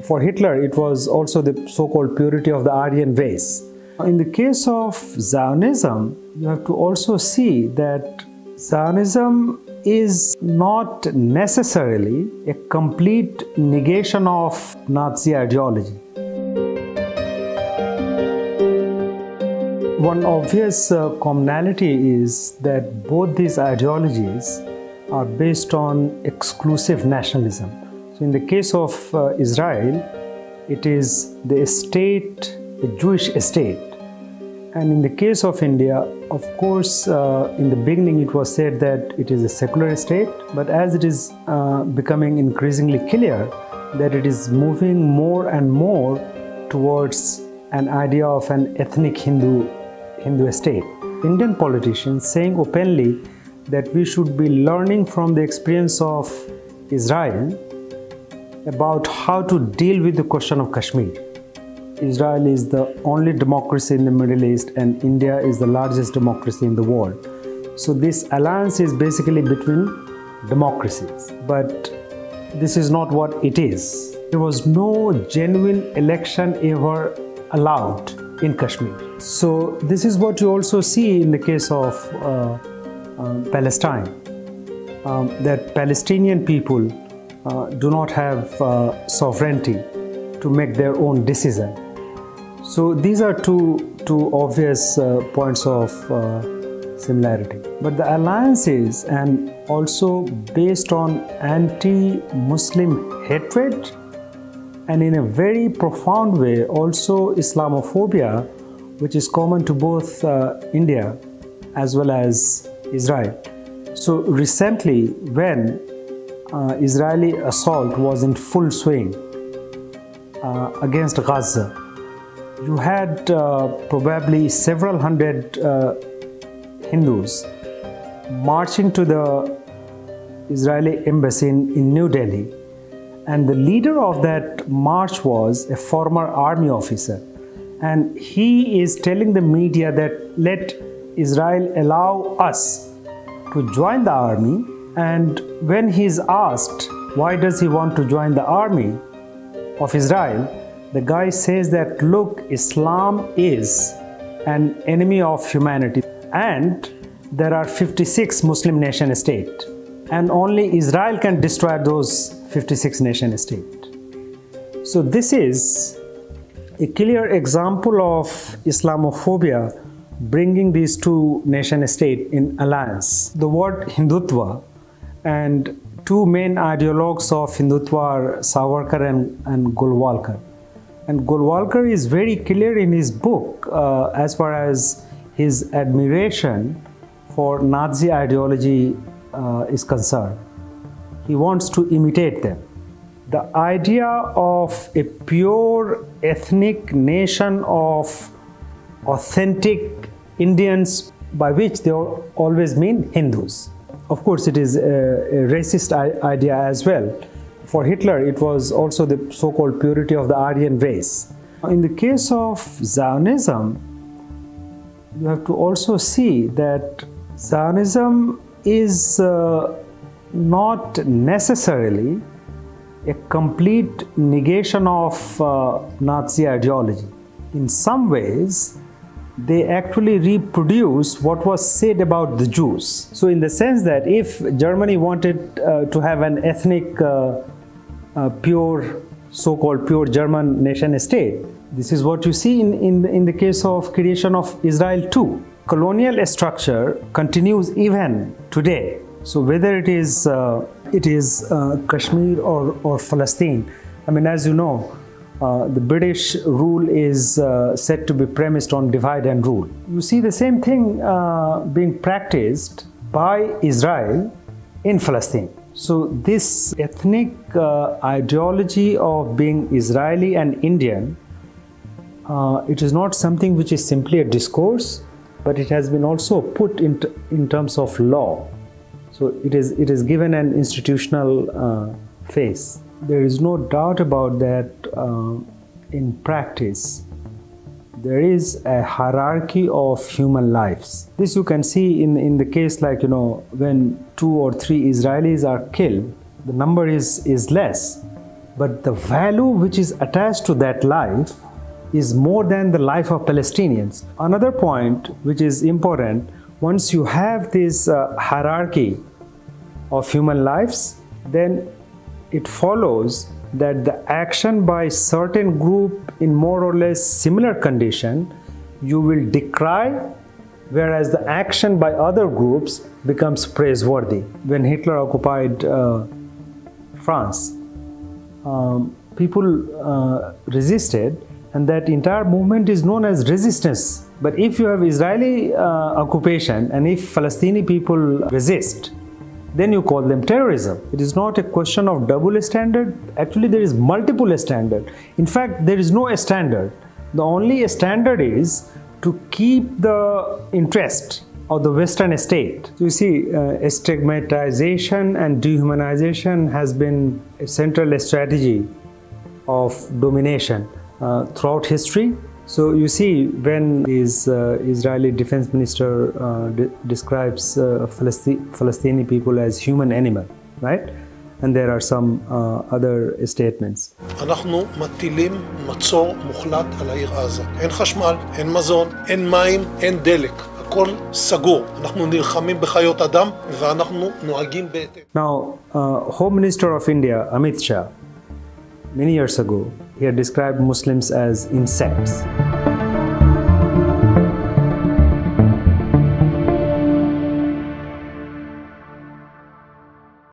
For Hitler, it was also the so-called purity of the Aryan race. In the case of Zionism, you have to also see that Zionism is not necessarily a complete negation of Nazi ideology. One obvious commonality is that both these ideologies are based on exclusive nationalism. So in the case of Israel, it is the state, a Jewish state. And in the case of India, of course, in the beginning it was said that it is a secular state, but as it is becoming increasingly clear that it is moving more and more towards an idea of an ethnic Hindu state. Indian politicians saying openly that we should be learning from the experience of Israel about how to deal with the question of Kashmir. Israel is the only democracy in the Middle East and India is the largest democracy in the world. So this alliance is basically between democracies, but this is not what it is. There was no genuine election ever allowed in Kashmir. So this is what you also see in the case of Palestine, that Palestinian people do not have sovereignty to make their own decision. So these are two obvious points of similarity. But the alliances and also based on anti-Muslim hatred and in a very profound way also Islamophobia, which is common to both India as well as Israel. So recently when Israeli assault was in full swing against Gaza, you had probably several hundred Hindus marching to the Israeli embassy in New Delhi, and the leader of that march was a former army officer, and he is telling the media that let Israel allow us to join the army. And when he is asked why does he want to join the army of Israel, the guy says that look, Islam is an enemy of humanity and there are 56 Muslim nation states and only Israel can destroy those 56 nation states. So this is a clear example of Islamophobia bringing these two nation states in alliance. The word Hindutva and two main ideologues of Hindutva are Savarkar and Golwalkar. And Golwalkar is very clear in his book as far as his admiration for Nazi ideology is concerned. He wants to imitate them. The idea of a pure ethnic nation of authentic Indians, by which they always mean Hindus. Of course, it is a racist idea as well. For Hitler, it was also the so-called purity of the Aryan race. In the case of Zionism, you have to also see that Zionism is not necessarily a complete negation of Nazi ideology. In some ways, they actually reproduce what was said about the Jews. So in the sense that if Germany wanted to have an ethnic, pure, so-called pure German nation state, this is what you see in the case of creation of Israel too. Colonial structure continues even today. So whether it is Kashmir or Palestine, I mean, as you know, the British rule is said to be premised on divide and rule. You see the same thing being practiced by Israel in Palestine. So this ethnic ideology of being Israeli and Indian, it is not something which is simply a discourse, but it has been also put in terms of law. So it is given an institutional face. There is no doubt about that in practice. There is a hierarchy of human lives. This you can see in the case, like, you know, when 2 or 3 Israelis are killed, the number is less. but the value which is attached to that life is more than the life of Palestinians. Another point which is important, once you have this hierarchy of human lives, then it follows that the action by certain group in more or less similar condition you will decry, whereas the action by other groups becomes praiseworthy. When Hitler occupied France, people resisted, and that entire movement is known as resistance. But if you have Israeli occupation and if Palestinian people resist, then you call them terrorism. It is not a question of double standard. Actually, there is multiple standard. In fact, there is no standard. The only standard is to keep the interest of the Western state. So you see, stigmatization and dehumanization has been a central strategy of domination throughout history. So you see, when his Israeli defense minister describes Palestinian people as human animal, right? And there are some other statements. אנחנו מטילים מצור מוחלט על העיר עזה. אין חשמל, אין מזון, אין מים, אין דלק. הכל סגור. אנחנו נלחמים בחיות אדם ואנחנו נוהגים בהתאם. Now, Home Minister of India, Amit Shah, many years ago, he had described Muslims as insects.